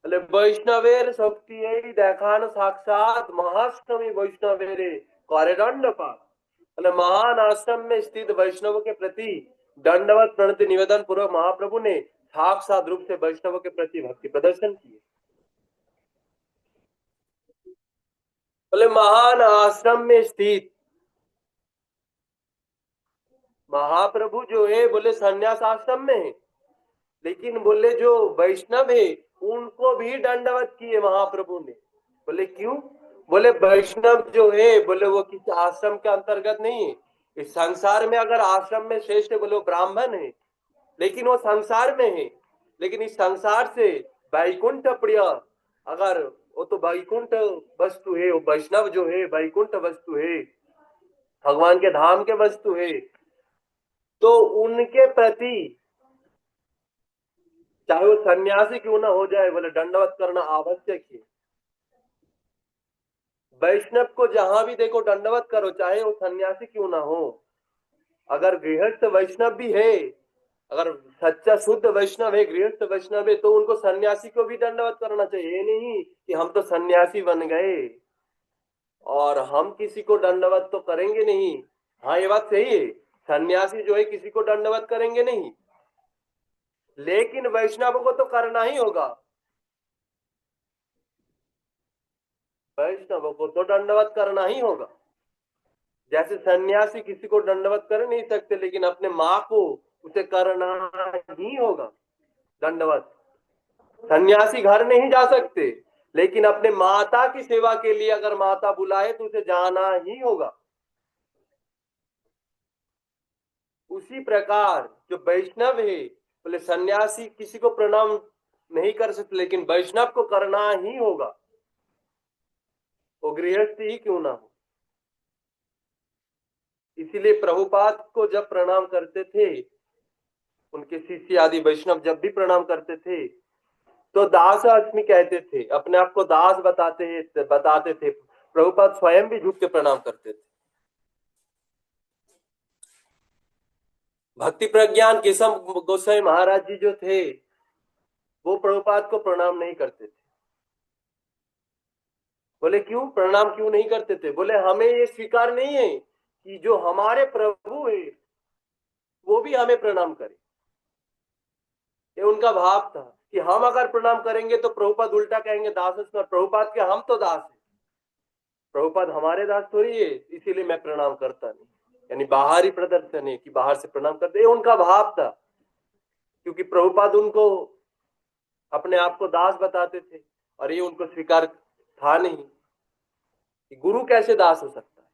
वैष्णवेर शक्ति देखान साक्षात महाष्टमी वैष्णवेरे करे दंडपात। महान आश्रम में स्थित वैष्णव के प्रति दंडवत प्रणति निवेदन पूर्वक महाप्रभु ने साक्षात रूप से वैष्णव के प्रति भक्ति प्रदर्शन किए। बोले महान आश्रम में स्थित महाप्रभु जो है, बोले संन्यास आश्रम में है, लेकिन बोले जो वैष्णव है उनको भी दंडवत किए महाप्रभु ने। बोले क्यों? बोले वैष्णव जो है, बोले वो किसी आश्रम के अंतर्गत नहीं है। इस संसार में अगर आश्रम में श्रेष्ठ है, बोले वो ब्राह्मण है, लेकिन वो संसार में है। लेकिन इस संसार से वैकुंठ प्रिय, अगर वो तो वैकुंठ वस्तु है, वो वैष्णव जो है वैकुंठ वस्तु है, भगवान के धाम के वस्तु है, तो उनके प्रति चाहे वो सन्यासी क्यों ना हो जाए, बोले दंडवत करना आवश्यक है। वैष्णव को जहां भी देखो दंडवत करो, चाहे वो सन्यासी क्यों ना हो। अगर गृहस्थ वैष्णव भी है, अगर सच्चा शुद्ध वैष्णव है, गृहस्थ वैष्णव है, तो उनको सन्यासी को भी दंडवत करना चाहिए। ये नहीं कि हम तो सन्यासी बन गए और हम किसी को दंडवत तो करेंगे नहीं। हाँ ये बात सही है, सन्यासी जो है किसी को दंडवत करेंगे नहीं, लेकिन वैष्णव को तो करना ही होगा। वैष्णव को तो दंडवत करना ही होगा। जैसे सन्यासी किसी को दंडवत कर नहीं सकते, लेकिन अपने माँ को उसे करना ही होगा दंडवत। सन्यासी घर नहीं जा सकते, लेकिन अपने माता की सेवा के लिए अगर माता बुलाए तो उसे जाना ही होगा। उसी प्रकार जो वैष्णव है, बोले सन्यासी किसी को प्रणाम नहीं कर सकते, लेकिन वैष्णव को करना ही होगा, वो गृहस्थ ही क्यों ना हो। इसीलिए प्रभुपाद को जब प्रणाम करते थे, उनके शिष्य आदि वैष्णव जब भी प्रणाम करते थे तो दास अस्मि कहते थे, अपने आप को दास बताते थे। प्रभुपाद स्वयं भी झुक के प्रणाम करते थे। भक्ति प्रज्ञान केशव गोस्वामी महाराज जी जो थे, वो प्रभुपाद को प्रणाम नहीं करते थे। बोले क्यों प्रणाम क्यों नहीं करते थे? बोले हमें ये स्वीकार नहीं है कि जो हमारे प्रभु है वो भी हमें प्रणाम करे। ये उनका भाव था कि हम अगर प्रणाम करेंगे तो प्रभुपाद उल्टा कहेंगे दास, प्रभुपाद के हम तो दास है, प्रभुपाद हमारे दास थोड़ी है, इसीलिए मैं प्रणाम करता नहीं। यानी बाहरी प्रदर्शन है कि बाहर से प्रणाम करते, ये उनका भाव था। क्योंकि प्रभुपाद उनको अपने आप को दास बताते थे और ये उनको स्वीकार था नहीं कि गुरु कैसे दास हो सकता है।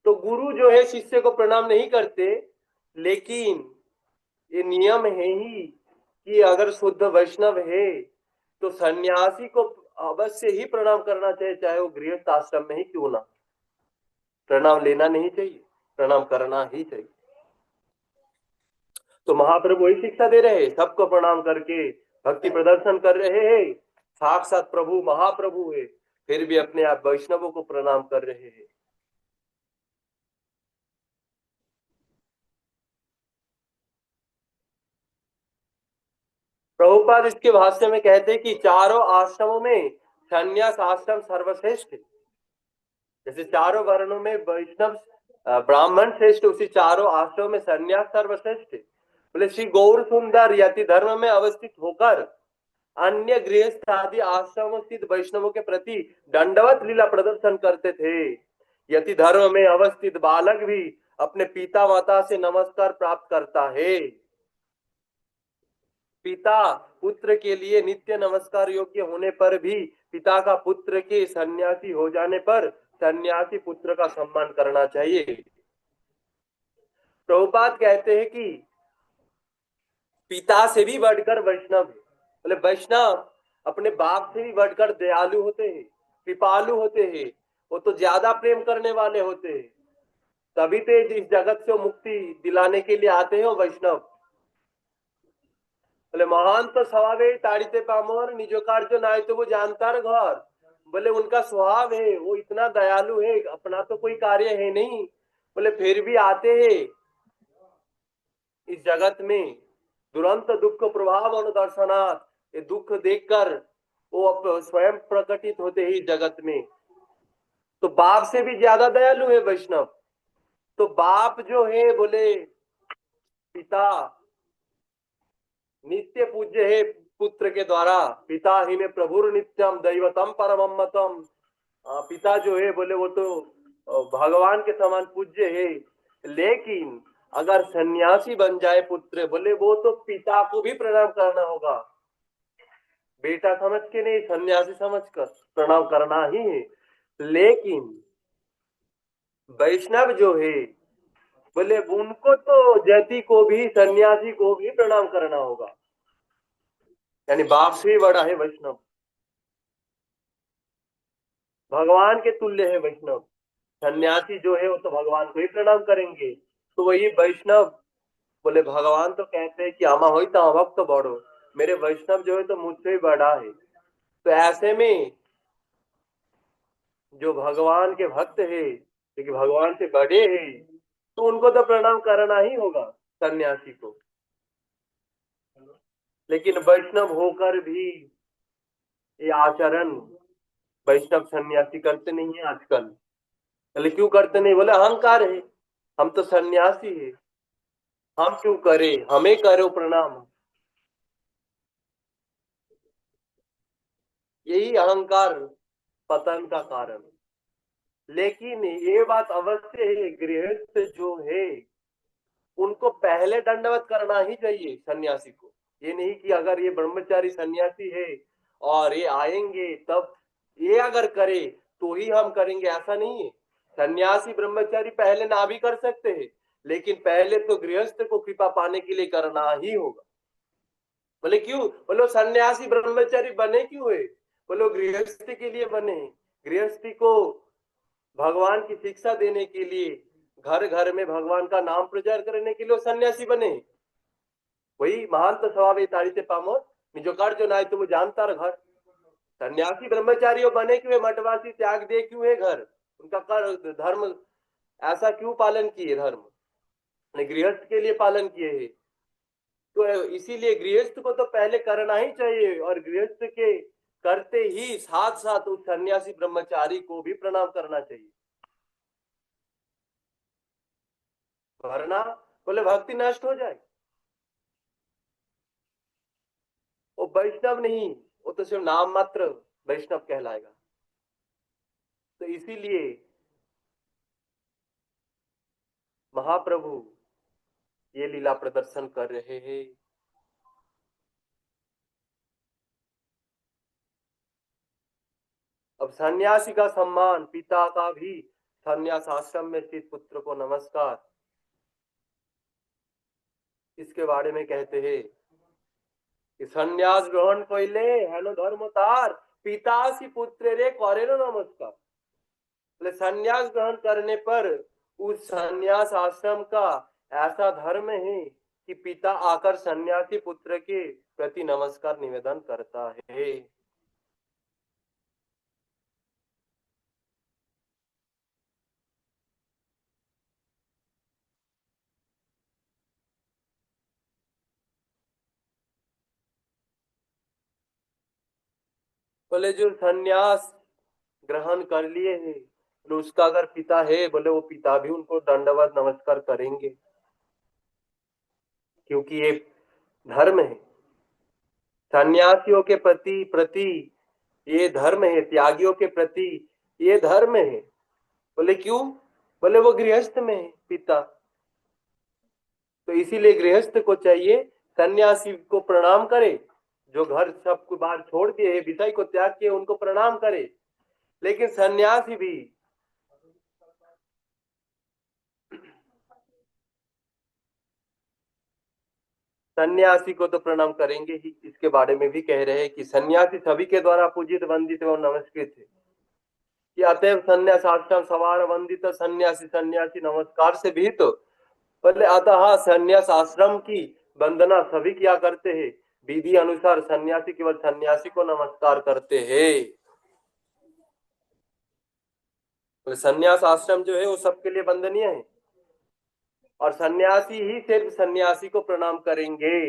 तो गुरु जो है शिष्य को प्रणाम नहीं करते, लेकिन ये नियम है ही कि अगर शुद्ध वैष्णव है तो सन्यासी को अवश्य ही प्रणाम करना चाहिए, चाहे वो गृहस्थ आश्रम में ही क्यों ना। प्रणाम लेना नहीं चाहिए, प्रणाम करना ही चाहिए। तो महाप्रभु वही शिक्षा दे रहे हैं, सबको प्रणाम करके भक्ति प्रदर्शन कर रहे हैं। साक्षात प्रभु महाप्रभु है, फिर भी अपने आप वैष्णवों को प्रणाम कर रहे हैं। प्रभुपाद इसके भाष्य में कहते हैं कि चारों आश्रमों में संन्यास आश्रम सर्वश्रेष्ठ है। जैसे चारों वर्णों में वैष्णव ब्राह्मण श्रेष्ठ, उसी चारों आश्रमों में संन्यास सर्वश्रेष्ठ है। बोले श्री गौर सुंदर यति धर्म में अवस्थित होकर अन्य गृहस्थ आदि आश्रमों स्थित वैष्णवों के प्रति दंडवत लीला प्रदर्शन करते थे। यति धर्म में अवस्थित बालक भी अपने पिता माता से नमस्कार प्राप्त करता है। पिता पुत्र के लिए नित्य नमस्कार योग्य होने पर भी पिता का पुत्र के सन्यासी हो जाने पर सन्यासी पुत्र का सम्मान करना चाहिए। प्रभुपाद कहते हैं कि पिता से भी बढ़कर वैष्णव है। बोले वैष्णव अपने बाप से भी बढ़कर दयालु होते हैं, कृपालु होते हैं, वो तो ज्यादा प्रेम करने वाले होते हैं। तभी तो इस जगत से मुक्ति दिलाने के लिए आते हैं वो वैष्णव। बोले महान तो स्वभाव है ताड़ीते पामोर निजो कार्य ना तो वो जानता घर। बोले उनका स्वभाव है, वो इतना दयालु है, अपना तो कोई कार्य है नहीं, बोले फिर भी आते हैं इस जगत में। दुरंत दुख प्रभाव अनुदर्शनाथ, ये दुख देखकर वो स्वयं प्रकटित होते ही जगत में। तो बाप से भी ज्यादा दयालु है वैष्णव। तो बाप जो है बोले पिता नित्य पूज्य है पुत्र के द्वारा। पिता ही में प्रभुर नित्यम दैवतम परमम मतम। पिता जो है बोले वो तो भगवान के समान पूज्य है। लेकिन अगर सन्यासी बन जाए पुत्र, बोले वो तो पिता को भी प्रणाम करना होगा। बेटा समझ के नहीं, सन्यासी समझ कर प्रणाम करना ही है। लेकिन वैष्णव जो है बोले उनको तो जति को भी सन्यासी को भी प्रणाम करना होगा। यानी बाप से भी बड़ा है वैष्णव, भगवान के तुल्य है वैष्णव। सन्यासी जो है वो तो भगवान को ही प्रणाम करेंगे। तो वही वैष्णव बोले भगवान तो कहते हैं कि आमा हो भक्त तो बड़ो, मेरे वैष्णव जो है तो मुझसे भी बड़ा है। तो ऐसे में जो भगवान के भक्त है लेकिन भगवान से बड़े हैं, तो उनको तो प्रणाम करना ही होगा सन्यासी को। लेकिन वैष्णव होकर भी ये आचरण वैष्णव सन्यासी करते नहीं है आजकल। बोले क्यों करते नहीं? बोले अहंकार है, हम तो सन्यासी है, हम क्यों करें, हमें करो प्रणाम। यही अहंकार पतन का कारण। लेकिन ये बात अवश्य है, गृहस्थ जो है उनको पहले दंडवत करना ही चाहिए सन्यासी को। ये नहीं कि अगर ये ब्रह्मचारी सन्यासी है और ये आएंगे तब ये अगर करे तो ही हम करेंगे, ऐसा नहीं है। सन्यासी ब्रह्मचारी पहले ना भी कर सकते हैं, लेकिन पहले तो गृहस्थ को कृपा पाने के लिए करना ही होगा। बोले क्यों? बोलो सन्यासी ब्रह्मचारी बने क्यों है? बोलो गृहस्थी के लिए बने। गृहस्थी को भगवान की शिक्षा देने के लिए, घर घर में भगवान का नाम प्रचार करने के लिए सन्यासी बने। वही महान तो स्वभाव ताड़ीते पामो निजो कार्य नाय तुम जानता रह घर। सन्यासी ब्रह्मचारियों बने क्यों? मठवासी त्याग दे क्यों है घर? उनका कर धर्म ऐसा क्यों पालन किए? धर्म गृहस्थ के लिए पालन किए है। तो इसीलिए गृहस्थ को तो पहले करना ही चाहिए, और गृहस्थ के करते ही साथ साथ उस सन्यासी ब्रह्मचारी को भी प्रणाम करना चाहिए, वरना बोले भक्ति नष्ट हो जाए। वो वैष्णव नहीं, वो तो सिर्फ नाम मात्र वैष्णव कहलाएगा। तो इसीलिए महाप्रभु ये लीला प्रदर्शन कर रहे हैं। अब सन्यासी का सम्मान, पिता का भी सन्यास आश्रम में स्थित पुत्र को नमस्कार, इसके बारे में कहते हैं कि सन्यास ग्रहण कइले हेलो धर्म तार पितासी पुत्र रे करे नमस्कार। बोले सन्यास ग्रहण करने पर उस सन्यास आश्रम का ऐसा धर्म है कि पिता आकर सन्यासी पुत्र के प्रति नमस्कार निवेदन करता है। बोले जो सन्यास ग्रहण कर लिए हैं तो उसका अगर पिता है, बोले वो पिता भी उनको दंडवत नमस्कार करेंगे, क्योंकि ये धर्म है। सन्यासियों के प्रति ये धर्म है, त्यागियों के प्रति ये धर्म है। बोले क्यों? बोले वो गृहस्थ में है पिता, तो इसीलिए गृहस्थ को चाहिए सन्यासी को प्रणाम करे, जो घर सबको बाहर छोड़ दिए है, विषय को त्याग किए, उनको प्रणाम करे। लेकिन सन्यासी भी सन्यासी को तो प्रणाम करेंगे ही। इसके बारे में भी कह रहे हैं कि सन्यासी सभी के द्वारा पूजित, वंदित एवं नमस्कृत है कि अतएव संन्यास आश्रम सवार वंदित सन्यासी सन्यासी नमस्कार से भी तो पहले अतः सन्यास आश्रम की वंदना सभी किया करते हैं। विधि अनुसार सन्यासी केवल सन्यासी को नमस्कार करते हैं। तो सन्यास आश्रम जो है वो सबके लिए वंदनीय है और सन्यासी ही सिर्फ सन्यासी को प्रणाम करेंगे।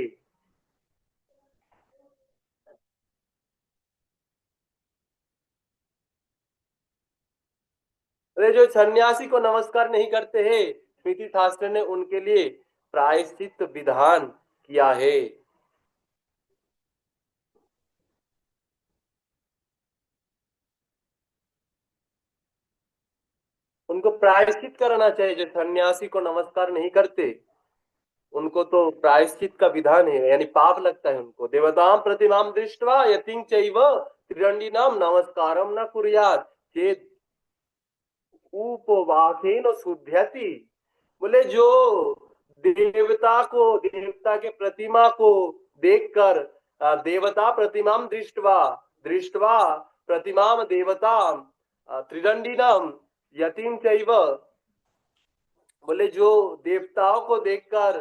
अरे जो सन्यासी को नमस्कार नहीं करते हैं, स्मृति शास्त्र ने उनके लिए प्रायश्चित विधान किया है। उनको प्रायश्चित करना चाहिए। जो सन्यासी को नमस्कार नहीं करते उनको तो प्रायश्चित का विधान है, यानी पाप लगता है उनको। देवताम प्रतिमाम दृष्ट्वा यतिं चैव त्रिदंडिनाम नमस्कारम न कुर्यात् चेत् उपवासेन शुद्ध्यति। बोले जो देवता के प्रतिमा को देखकर देवता प्रतिमाम दृष्ट्वा प्रतिमाम देवताम त्रिदंडिनाम यतिं चैव, बोले जो देवताओं को देखकर,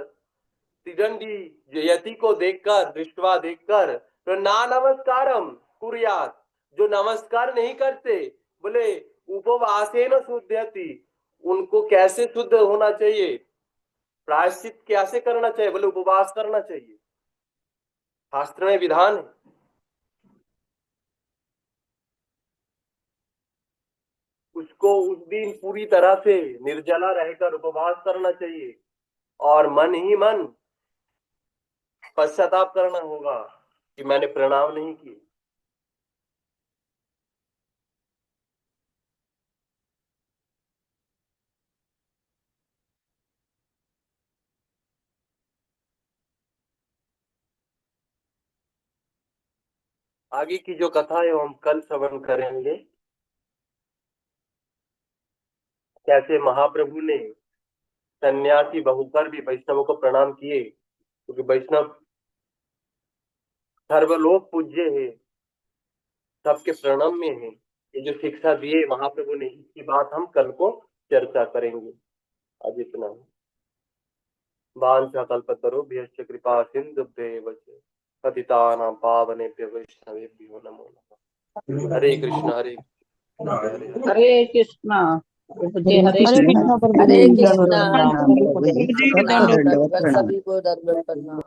त्रिदंडी यति को देखकर, दृष्टवा देखकर, तो ना नमस्कारम कुर्यात्, जो नमस्कार नहीं करते, बोले उपवासेन शुद्ध्यति, उनको कैसे शुद्ध होना चाहिए, प्रायश्चित कैसे करना चाहिए, बोले उपवास करना चाहिए। शास्त्र में विधान है। उसको उस दिन पूरी तरह से निर्जला रहकर उपवास करना चाहिए और मन ही मन पश्चाताप करना होगा कि मैंने प्रणाम नहीं किए। आगे की जो कथा है वो हम कल श्रवण करेंगे। कैसे महाप्रभु ने सन्यासी बहुकर भी वैष्णवों को प्रणाम किए, क्योंकि वैष्णव सर्वलोक पूज्य है, सबके प्रणाम में है। ये जो शिक्षा दिए महाप्रभु ने, इसकी बात हम कल को चर्चा करेंगे। आज इतना। वांछा कल्पतरुभ्यश्च कृपा सिंधुभ्येव च पतितानां पावनेभ्यो वैष्णवेभ्यो नमो नमः। हरे कृष्ण हरे हरे कृष्णा। हरे कृष्णा। हरे कृष्णा प्रभु हरे जी, कृष्णा। दंडवत प्रणाम। सभी को दंडवत प्रणाम।